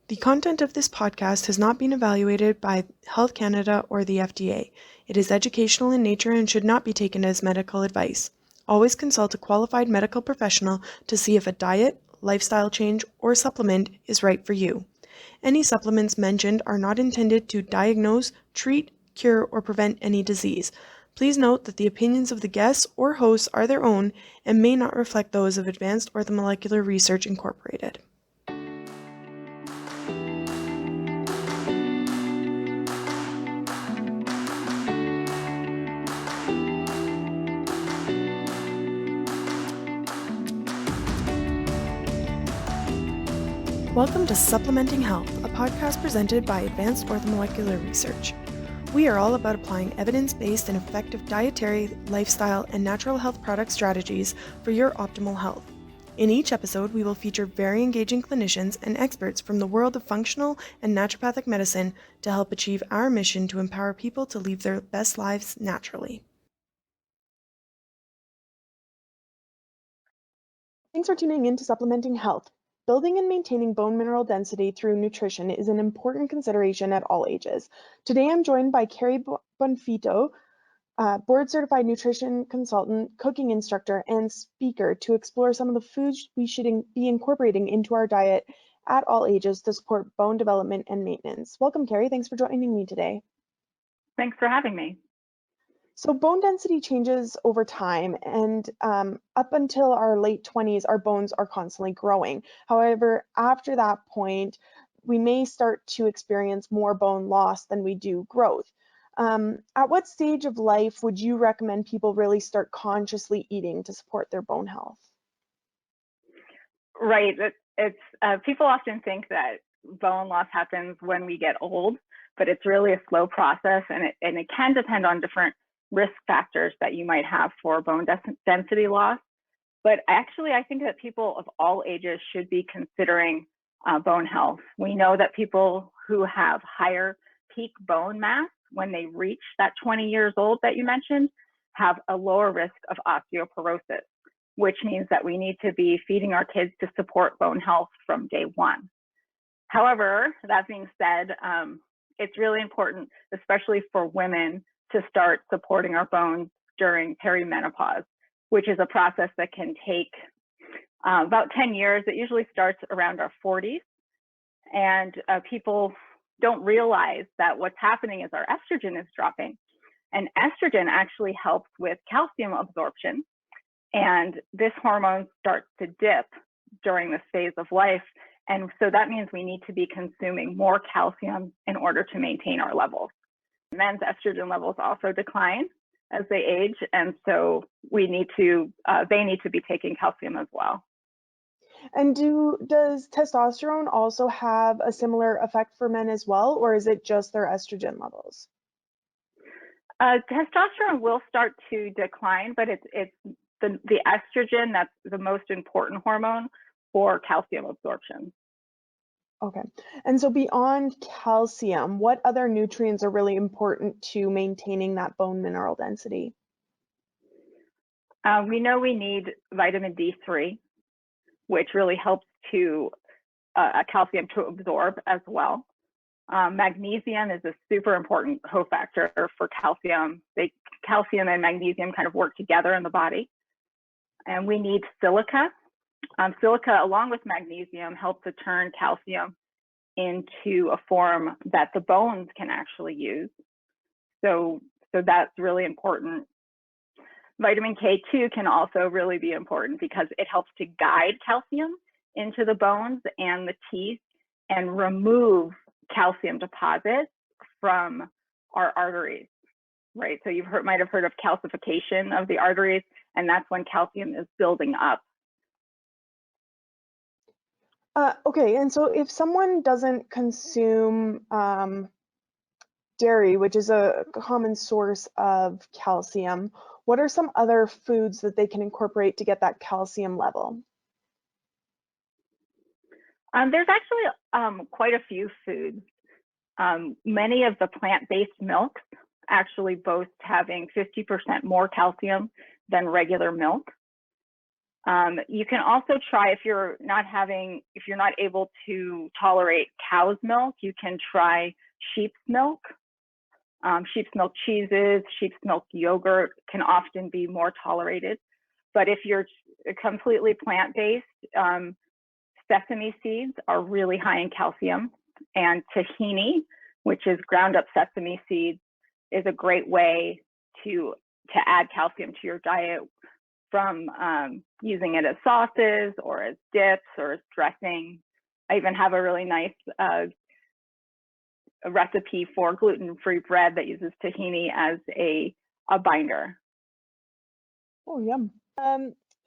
The content of this podcast has not been evaluated by Health Canada or the FDA. It is educational in nature and should not be taken as medical advice. Always consult a qualified medical professional to see if a diet, lifestyle change, or supplement is right for you. Any supplements mentioned are not intended to diagnose, treat, cure, or prevent any disease. Please note that the opinions of the guests or hosts are their own and may not reflect those of Advanced Orthomolecular Research Incorporated. Welcome to Supplementing Health, a podcast presented by Advanced Orthomolecular Research. We are all about applying evidence-based and effective dietary, lifestyle, and natural health product strategies for your optimal health. In each episode, we will feature very engaging clinicians and experts from the world of functional and naturopathic medicine to help achieve our mission to empower people to live their best lives naturally. Thanks for tuning in to Supplementing Health. Building and maintaining bone mineral density through nutrition is an important consideration at all ages. Today I'm joined by Carrie Bonfitto, board-certified nutrition consultant, cooking instructor, and speaker to explore some of the foods we should be incorporating into our diet at all ages to support bone development and maintenance. Welcome, Carrie. Thanks for joining me today. Thanks for having me. So bone density changes over time, and up until our late 20s, our bones are constantly growing. However, after that point, we may start to experience more bone loss than we do growth. At what stage of life would you recommend people really start consciously eating to support their bone health? Right. People often think that bone loss happens when we get old, but it's really a slow process, and it can depend on different risk factors that you might have for bone density loss. But actually, I think that people of all ages should be considering bone health. We know that people who have higher peak bone mass when they reach that 20 years old that you mentioned have a lower risk of osteoporosis, which means that we need to be feeding our kids to support bone health from day one. However, that being said, it's really important, especially for women, to start supporting our bones during perimenopause, which is a process that can take about 10 years. It usually starts around our 40s. And people don't realize that what's happening is our estrogen is dropping. And estrogen actually helps with calcium absorption. And this hormone starts to dip during this phase of life. And so that means we need to be consuming more calcium in order to maintain our levels. Men's estrogen levels also decline as they age, and so they need to be taking calcium as well. And does testosterone also have a similar effect for men as well, or is it just their estrogen levels? Testosterone will start to decline, but it's the estrogen that's the most important hormone for calcium absorption. Okay. And so beyond calcium, what other nutrients are really important to maintaining that bone mineral density? We know we need vitamin D3, which really helps to calcium to absorb as well. Magnesium is a super important cofactor for calcium. Calcium and magnesium kind of work together in the body. And we need silica. Silica, along with magnesium, helps to turn calcium into a form that the bones can actually use. So that's really important. Vitamin K2 can also really be important because it helps to guide calcium into the bones and the teeth and remove calcium deposits from our arteries, right? So might have heard of calcification of the arteries, and that's when calcium is building up. Okay, and so if someone doesn't consume dairy, which is a common source of calcium, what are some other foods that they can incorporate to get that calcium level? There's actually quite a few foods. Many of the plant-based milks actually boast having 50% more calcium than regular milk. You can also try, if you're not able to tolerate cow's milk, you can try sheep's milk. Sheep's milk cheeses, sheep's milk yogurt can often be more tolerated. But if you're completely plant-based, sesame seeds are really high in calcium, and tahini, which is ground up sesame seeds, is a great way to add calcium to your diet, from using it as sauces or as dips or as dressing. I even have a really nice a recipe for gluten-free bread that uses tahini as a binder. Oh, yum.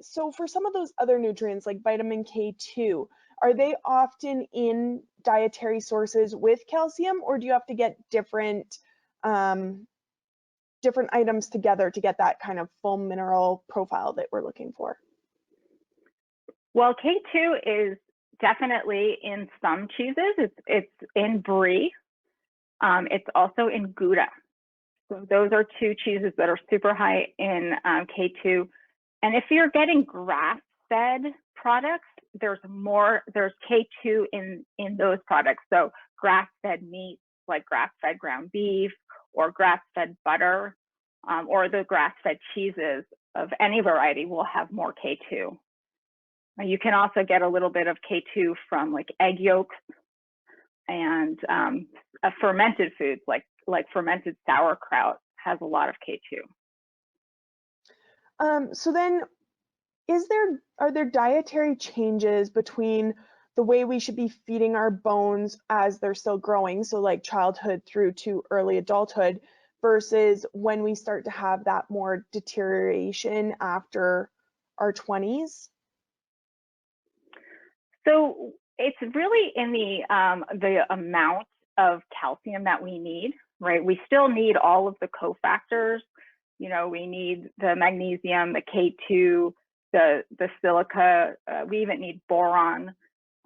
So for some of those other nutrients like vitamin K2, are they often in dietary sources with calcium, or do you have to get different different items together to get that kind of full mineral profile that we're looking for? Well, K2 is definitely in some cheeses. It's in brie. It's also in Gouda. So those are two cheeses that are super high in K2. And if you're getting grass-fed products, there's K2 in those products. So grass-fed meat, like grass-fed ground beef or grass-fed butter, or the grass-fed cheeses of any variety will have more K2. You can also get a little bit of K2 from like egg yolks and fermented foods like fermented sauerkraut has a lot of K2. So then, are there dietary changes between the way we should be feeding our bones as they're still growing, so like childhood through to early adulthood, versus when we start to have that more deterioration after our 20s? So it's really in the amount of calcium that we need, right? We still need all of the cofactors. You know, we need the magnesium, the K2, the silica. We even need boron,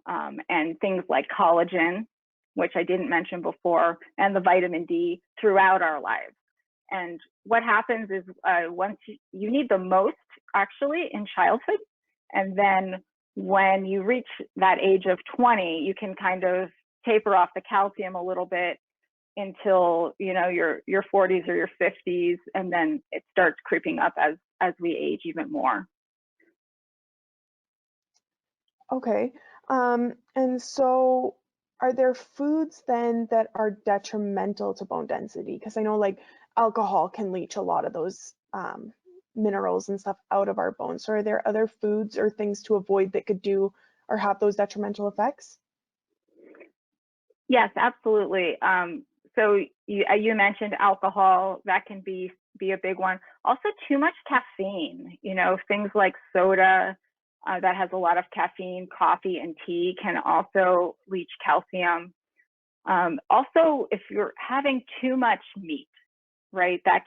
and things like collagen, which I didn't mention before, and the vitamin D throughout our lives. And what happens is once you need the most actually in childhood, and then when you reach that age of 20, you can kind of taper off the calcium a little bit until, you know, your 40s or your 50s, and then it starts creeping up as we age even more. Okay. And so are there foods then that are detrimental to bone density? Because I know like alcohol can leach a lot of those minerals and stuff out of our bones. So are there other foods or things to avoid that could do or have those detrimental effects? Yes, absolutely. So you mentioned alcohol. That can be a big one. Also, too much caffeine. You know, things like soda that has a lot of caffeine, coffee and tea can also leach calcium. Also, if you're having too much meat, right, that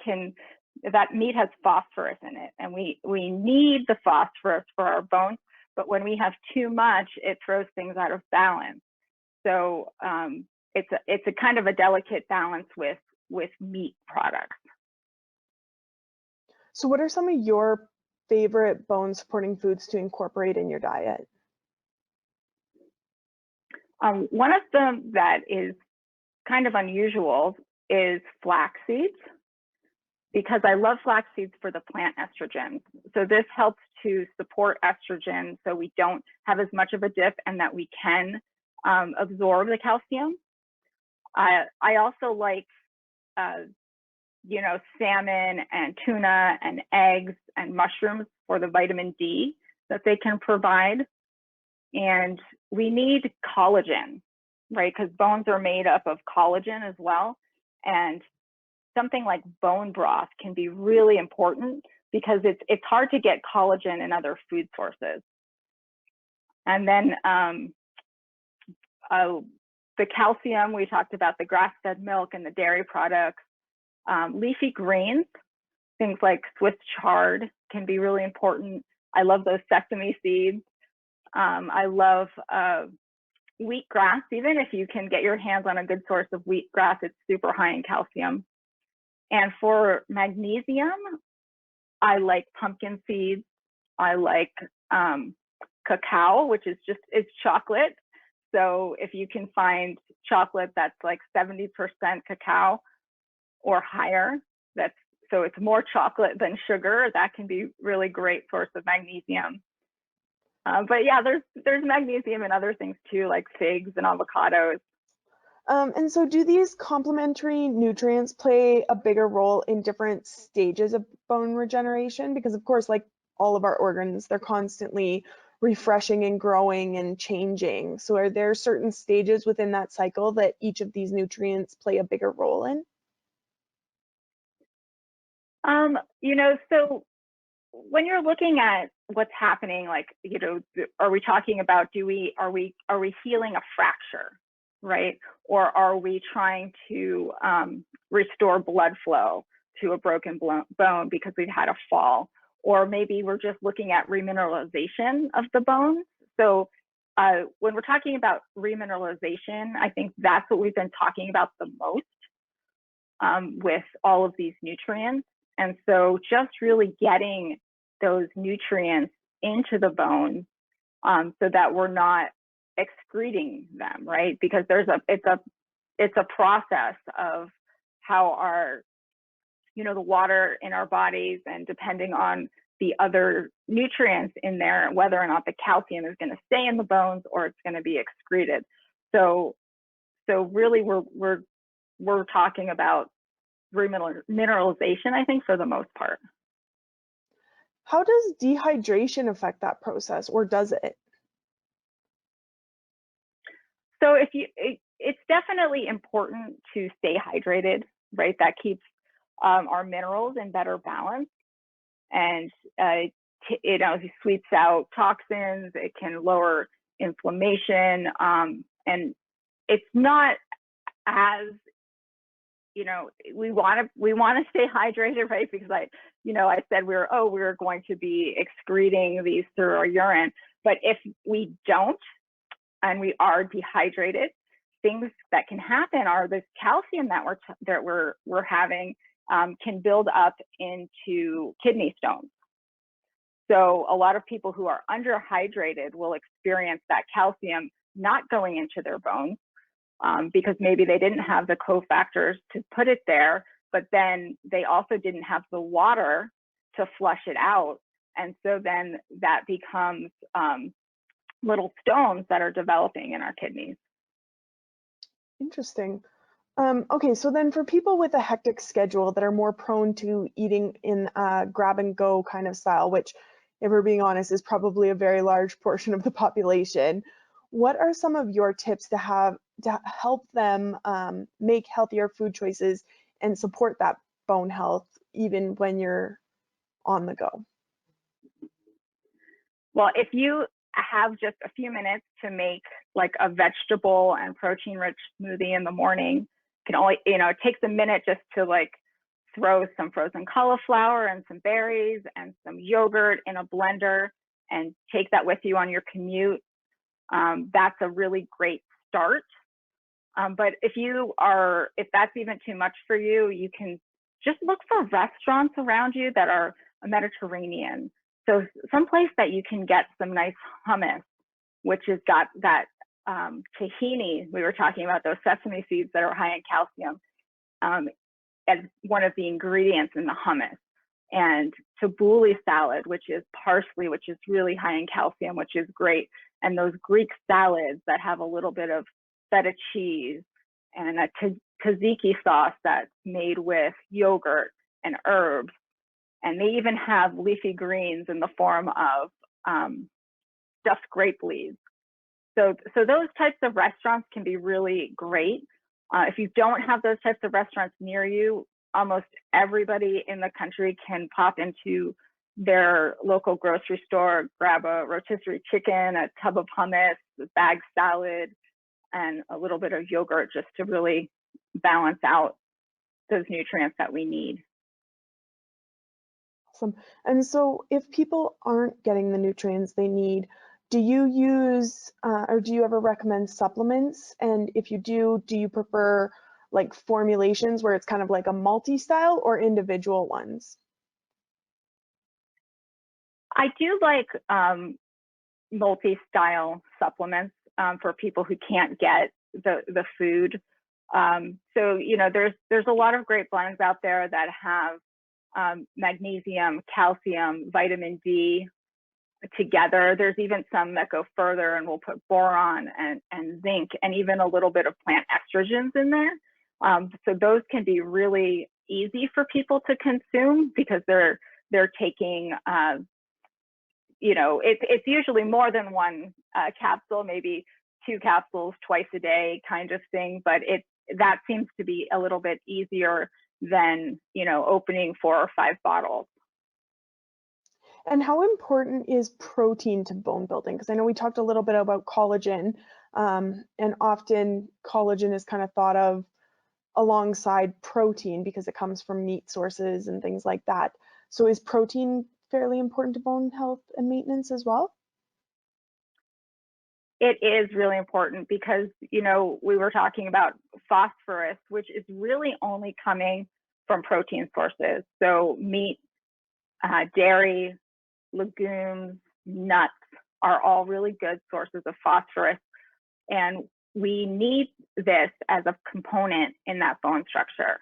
meat has phosphorus in it, and we need the phosphorus for our bones. But when we have too much, it throws things out of balance. So it's a kind of a delicate balance with meat products. So what are some of your favorite bone supporting foods to incorporate in your diet? One of them that is kind of unusual is flax seeds, because I love flax seeds for the plant estrogens. So this helps to support estrogen so we don't have as much of a dip and that we can absorb the calcium. I also like, you know, salmon and tuna and eggs and mushrooms for the vitamin D that they can provide. And we need collagen, right? Because bones are made up of collagen as well. And something like bone broth can be really important because it's hard to get collagen in other food sources. And then the calcium, we talked about the grass-fed milk and the dairy products. Leafy greens, things like Swiss chard can be really important. I love those sesame seeds. I love wheatgrass. Even if you can get your hands on a good source of wheatgrass, it's super high in calcium. And for magnesium, I like pumpkin seeds. I like cacao, which is it's chocolate. So if you can find chocolate that's like 70% cacao or higher, so it's more chocolate than sugar, that can be really great source of magnesium. But yeah, there's magnesium in other things too, like figs and avocados. And so do these complementary nutrients play a bigger role in different stages of bone regeneration? Because of course, like all of our organs, they're constantly refreshing and growing and changing. So are there certain stages within that cycle that each of these nutrients play a bigger role in? So when you're looking at what's happening, like, are we talking about are we healing a fracture, right? Or are we trying to restore blood flow to a broken bone because we've had a fall? Or maybe we're just looking at remineralization of the bone. So when we're talking about remineralization, I think that's what we've been talking about the most with all of these nutrients. And so just really getting those nutrients into the bone so that we're not excreting them, right? Because it's a process of how our, the water in our bodies, and depending on the other nutrients in there, whether or not the calcium is going to stay in the bones or it's going to be excreted. So really we're talking about mineralization, I think, for the most part. How does dehydration affect that process, or does it? So it's definitely important to stay hydrated, right? That keeps our minerals in better balance, and it sweeps out toxins. It can lower inflammation, and it's not as we want to stay hydrated, right? Because I said we were going to be excreting these through our urine, but if we don't and we are dehydrated, things that can happen are this calcium that we're having can build up into kidney stones. So a lot of people who are underhydrated will experience that calcium not going into their bones. Because maybe they didn't have the cofactors to put it there, but then they also didn't have the water to flush it out. And so then that becomes little stones that are developing in our kidneys. Interesting. Okay, so then for people with a hectic schedule that are more prone to eating in a grab and go kind of style, which, if we're being honest, is probably a very large portion of the population, what are some of your tips to help them make healthier food choices and support that bone health even when you're on the go? Well, if you have just a few minutes to make like a vegetable and protein-rich smoothie in the morning, it takes a minute just to like throw some frozen cauliflower and some berries and some yogurt in a blender and take that with you on your commute. That's a really great start. But if that's even too much for you, you can just look for restaurants around you that are Mediterranean. So someplace that you can get some nice hummus, which has got that tahini. We were talking about those sesame seeds that are high in calcium as one of the ingredients in the hummus. And tabbouleh salad, which is parsley, which is really high in calcium, which is great. And those Greek salads that have a little bit of feta cheese and a tzatziki sauce that's made with yogurt and herbs. And they even have leafy greens in the form of stuffed grape leaves. So those types of restaurants can be really great. If you don't have those types of restaurants near you, almost everybody in the country can pop into their local grocery store, grab a rotisserie chicken, a tub of hummus, a bag salad, and a little bit of yogurt just to really balance out those nutrients that we need. Awesome. And so if people aren't getting the nutrients they need, do you use or do you ever recommend supplements? And if you do you prefer like formulations where it's kind of like a multi-style or individual ones? I do like multi-style supplements for people who can't get the food. So there's a lot of great blends out there that have magnesium, calcium, vitamin D together. There's even some that go further and will put boron and zinc and even a little bit of plant estrogens in there. So those can be really easy for people to consume because they're taking it's usually more than one capsule, maybe 2 capsules twice a day kind of thing, but that seems to be a little bit easier than opening 4 or 5 bottles. And how important is protein to bone building? Because I know we talked a little bit about collagen, and often collagen is kind of thought of alongside protein because it comes from meat sources and things like that. So is protein fairly important to bone health and maintenance as well? It is really important because, we were talking about phosphorus, which is really only coming from protein sources. So meat, dairy, legumes, nuts are all really good sources of phosphorus. And we need this as a component in that bone structure.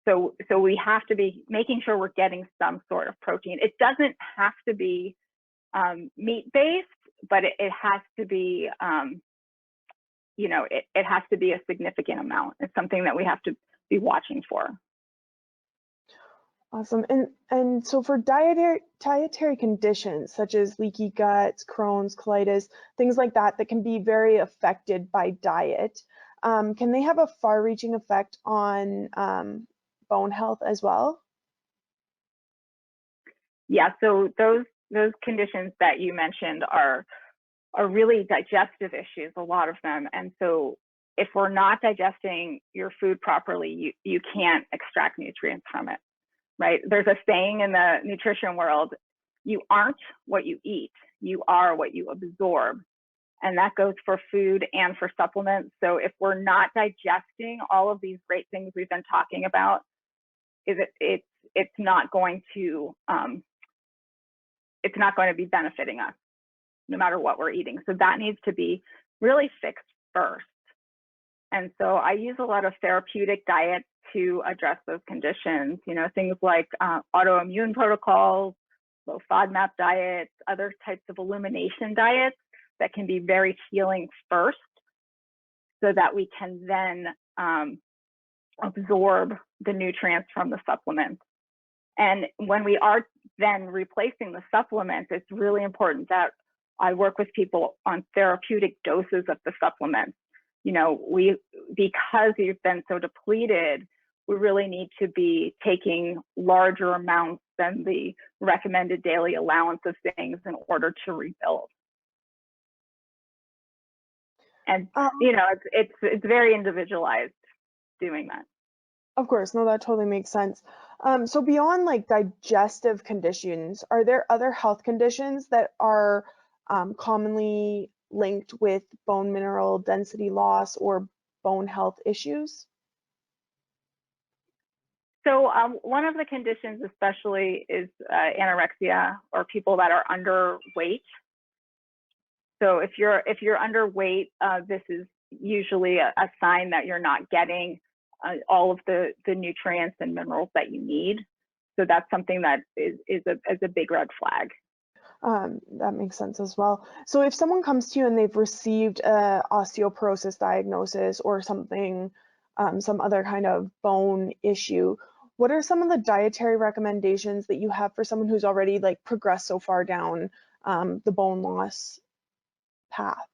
So we have to be making sure we're getting some sort of protein. It doesn't have to be meat-based, but it has to be, it has to be a significant amount. It's something that we have to be watching for. Awesome. And so for dietary conditions such as leaky guts, Crohn's, colitis, things like that can be very affected by diet, can they have a far-reaching effect on bone health as well? Yeah, so those conditions that you mentioned are really digestive issues, a lot of them. And so if we're not digesting your food properly, you can't extract nutrients from it, right? There's a saying in the nutrition world, you aren't what you eat, you are what you absorb. And that goes for food and for supplements. So if we're not digesting all of these great things we've been talking about, it's not going to be benefiting us no matter what we're eating. So that needs to be really fixed first. And so I use a lot of therapeutic diets to address those conditions, things like autoimmune protocols, low FODMAP diets, other types of elimination diets that can be very healing first so that we can then absorb the nutrients from the supplements. And when we are then replacing the supplements, it's really important that I work with people on therapeutic doses of the supplements. Because you've been so depleted, we really need to be taking larger amounts than the recommended daily allowance of things in order to rebuild. And it's very individualized doing that. Of course, no, that totally makes sense. So beyond like digestive conditions, are there other health conditions that are commonly linked with bone mineral density loss or bone health issues? So one of the conditions especially is anorexia, or people that are underweight. So if you're underweight, this is usually a sign that you're not getting all of the nutrients and minerals that you need. So that's something that is a big red flag. That makes sense as well. So if someone comes to you and they've received a osteoporosis diagnosis or something, some other kind of bone issue, what are some of the dietary recommendations that you have for someone who's already like progressed so far down the bone loss path?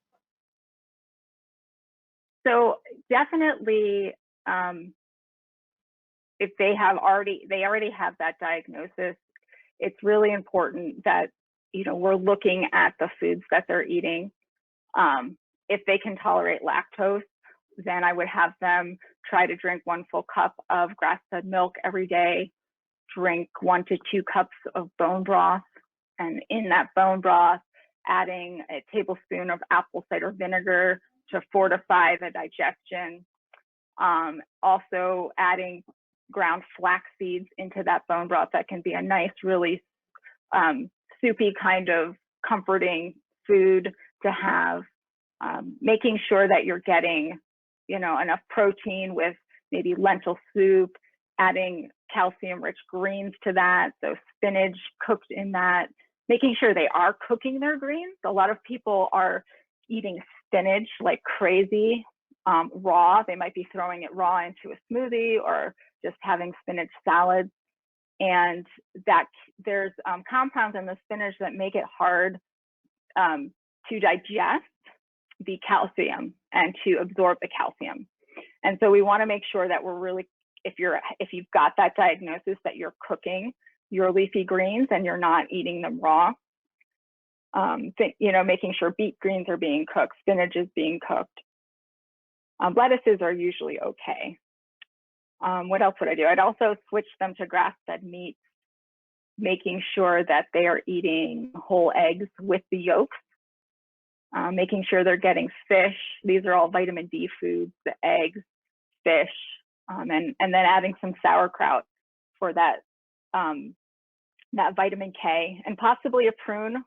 So definitely, if they already have that diagnosis, it's really important that we're looking at the foods that they're eating. If they can tolerate lactose, then I would have them try to drink 1 full cup of grass-fed milk every day, drink 1 to 2 cups of bone broth, and in that bone broth, adding a tablespoon of apple cider vinegar to fortify the digestion. Also adding ground flax seeds into that bone broth, that can be a nice, really soupy kind of comforting food to have, making sure that you're getting, enough protein with maybe lentil soup, adding calcium-rich greens to that, so spinach cooked in that, making sure they are cooking their greens. A lot of people are eating spinach like crazy, raw. They might be throwing it raw into a smoothie or just having spinach salads. And that there's compounds in the spinach that make it hard to digest the calcium and to absorb the calcium. And so we want to make sure that we're really, if you've got that diagnosis, that you're cooking your leafy greens and you're not eating them raw. Making sure beet greens are being cooked, spinach is being cooked. Lettuces are usually okay. What else would I do? I'd also switch them to grass-fed meats, making sure that they are eating whole eggs with the yolks, making sure they're getting fish. These are all vitamin D foods, the eggs, fish, and then adding some sauerkraut for that vitamin K, and possibly a prune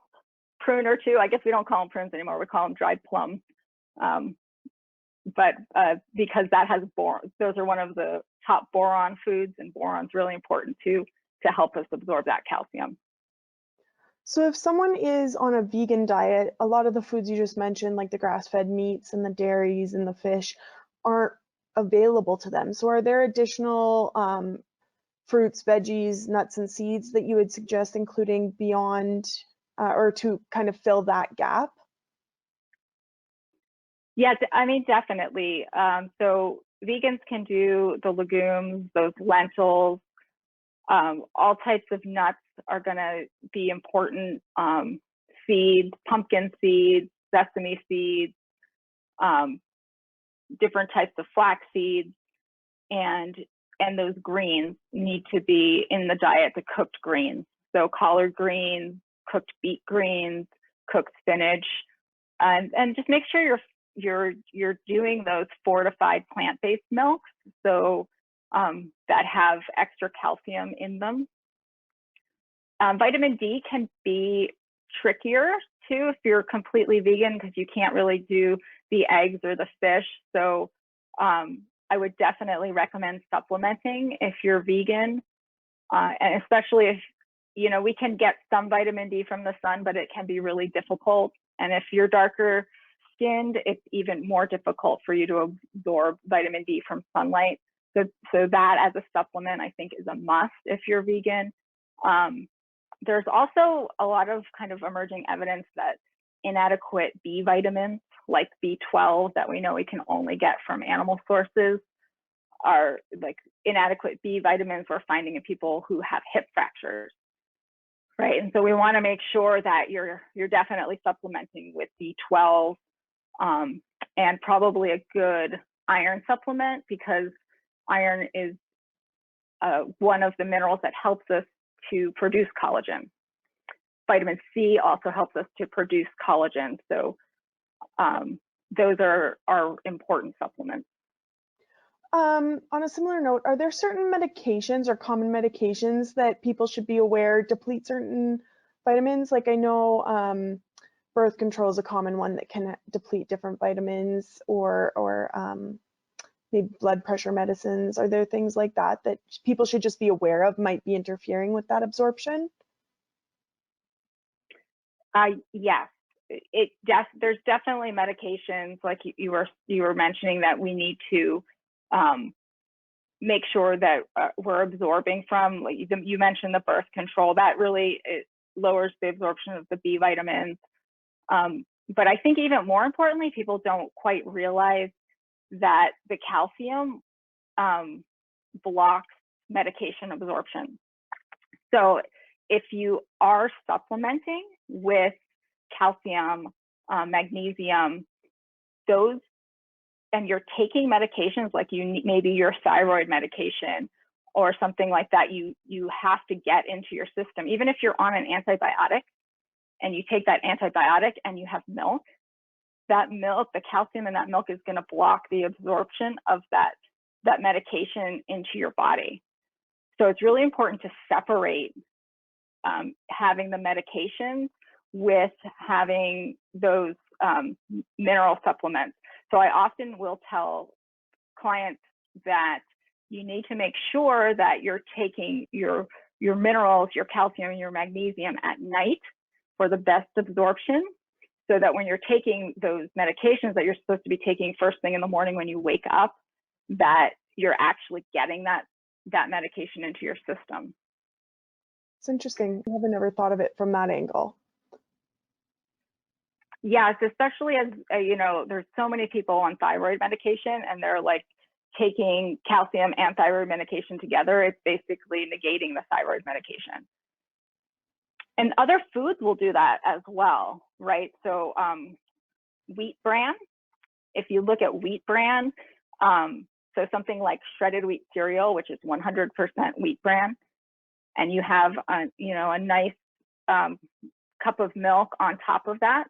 or two. I guess we don't call them prunes anymore. We call them dried plums. But because that has boron, those are one of the top boron foods, and boron's really important too to help us absorb that calcium. So if someone is on a vegan diet, a lot of the foods you just mentioned, like the grass-fed meats and the dairies and the fish, aren't available to them. So are there additional fruits, veggies, nuts, and seeds that you would suggest including beyond or to kind of fill that gap? Yeah, I mean, definitely. So vegans can do the legumes, those lentils, all types of nuts are going to be important. Seeds, pumpkin seeds, sesame seeds, different types of flax seeds, and those greens need to be in the diet, the cooked greens. So collard greens, cooked beet greens, cooked spinach, and just make sure you're doing those fortified plant-based milks, so that have extra calcium in them. Vitamin D can be trickier too if you're completely vegan, because you can't really do the eggs or the fish. So I would definitely recommend supplementing if you're vegan, and especially if, we can get some vitamin D from the sun, but it can be really difficult. And if you're darker skinned, it's even more difficult for you to absorb vitamin D from sunlight. So that as a supplement, I think, is a must if you're vegan. There's also a lot of kind of emerging evidence that inadequate B vitamins, like B12, that we know we can only get from animal sources, are like inadequate B vitamins we're finding in people who have hip fractures, right? And so we want to make sure that you're definitely supplementing with B12, and probably a good iron supplement, because iron is one of the minerals that helps us to produce collagen. Vitamin C also helps us to produce collagen. So those are important supplements. On a similar note, are there certain medications or common medications that people should be aware deplete certain vitamins? Like I know birth control is a common one that can deplete different vitamins, or maybe blood pressure medicines. Are there things like that people should just be aware of might be interfering with that absorption? Yes, there's definitely medications like you were mentioning that we need to make sure that we're absorbing from. Like you mentioned the birth control, that really lowers the absorption of the B vitamins. But I think even more importantly, people don't quite realize that the calcium blocks medication absorption. So if you are supplementing with calcium, magnesium, those, and you're taking medications like maybe your thyroid medication or something like that, you have to get into your system. Even if you're on an antibiotic and you take that antibiotic and you have milk, the calcium in that milk is going to block the absorption of that medication into your body. So it's really important to separate having the medications with having those mineral supplements. So I often will tell clients that you need to make sure that you're taking your minerals, your calcium, and your magnesium at night for the best absorption, so that when you're taking those medications that you're supposed to be taking first thing in the morning when you wake up, that you're actually getting that medication into your system. It's interesting. I haven't never thought of it from that angle. Yes, especially as, there's so many people on thyroid medication and they're like taking calcium and thyroid medication together. It's basically negating the thyroid medication. And other foods will do that as well, right? So wheat bran, if you look at wheat bran, so something like shredded wheat cereal, which is 100% wheat bran, and you have a nice cup of milk on top of that,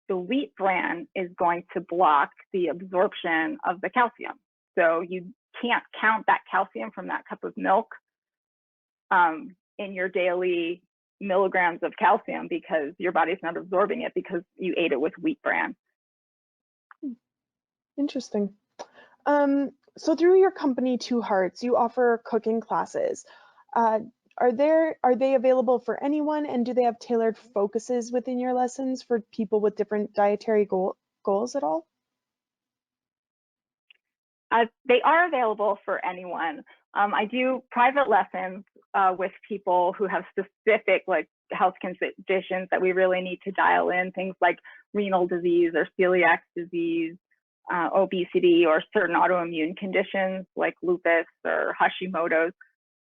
the wheat bran is going to block the absorption of the calcium. So you can't count that calcium from that cup of milk in your daily milligrams of calcium, because your body's not absorbing it because you ate it with wheat bran. Interesting. So through your company, Two Hearts, you offer cooking classes. Are they available for anyone, and do they have tailored focuses within your lessons for people with different dietary goals at all? They are available for anyone. I do private lessons with people who have specific health conditions that we really need to dial in, things like renal disease or celiac disease, obesity, or certain autoimmune conditions like lupus or Hashimoto's.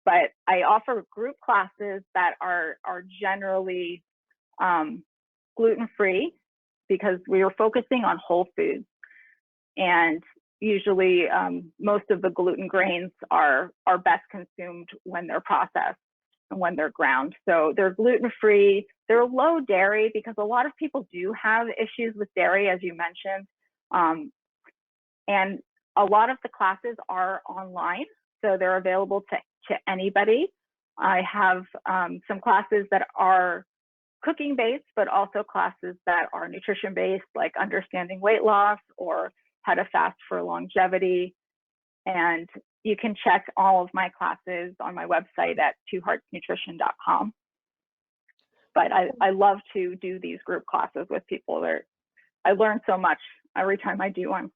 But I offer group classes that are generally gluten-free, because we are focusing on whole foods. And usually most of the gluten grains are best consumed when they're processed and when they're ground. So they're gluten-free, they're low dairy, because a lot of people do have issues with dairy, as you mentioned. And a lot of the classes are online, so they're available to anybody. I have some classes that are cooking based, but also classes that are nutrition based, like understanding weight loss or how to fast for longevity. And you can check all of my classes on my website at twoheartsnutrition.com. But I love to do these group classes with people. I learn so much every time I do one.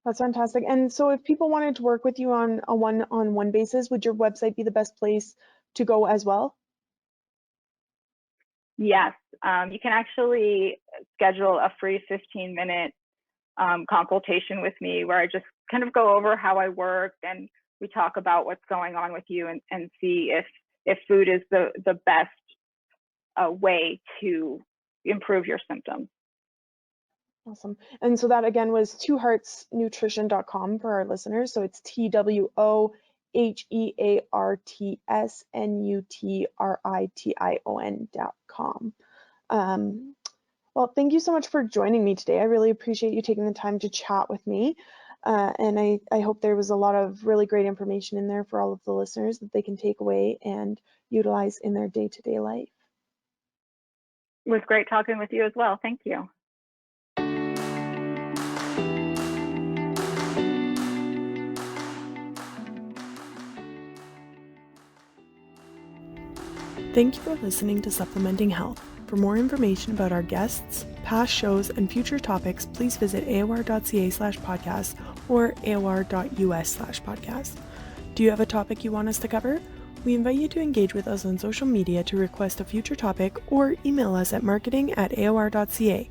That's fantastic. And so if people wanted to work with you on a one-on-one basis, would your website be the best place to go as well? Yes, you can actually schedule a free 15-minute consultation with me, where I just kind of go over how I work, and we talk about what's going on with you, and see if food is the best way to improve your symptoms. Awesome. And so that again was twoheartsnutrition.com for our listeners. So it's twoheartsnutrition.com. Well, thank you so much for joining me today. I really appreciate you taking the time to chat with me. And I hope there was a lot of really great information in there for all of the listeners that they can take away and utilize in their day-to-day life. It was great talking with you as well. Thank you. Thank you for listening to Supplementing Health. For more information about our guests, past shows, and future topics, please visit aor.ca/podcast or aor.us/podcast. Do you have a topic you want us to cover? We invite you to engage with us on social media to request a future topic, or email us at marketing@aor.ca.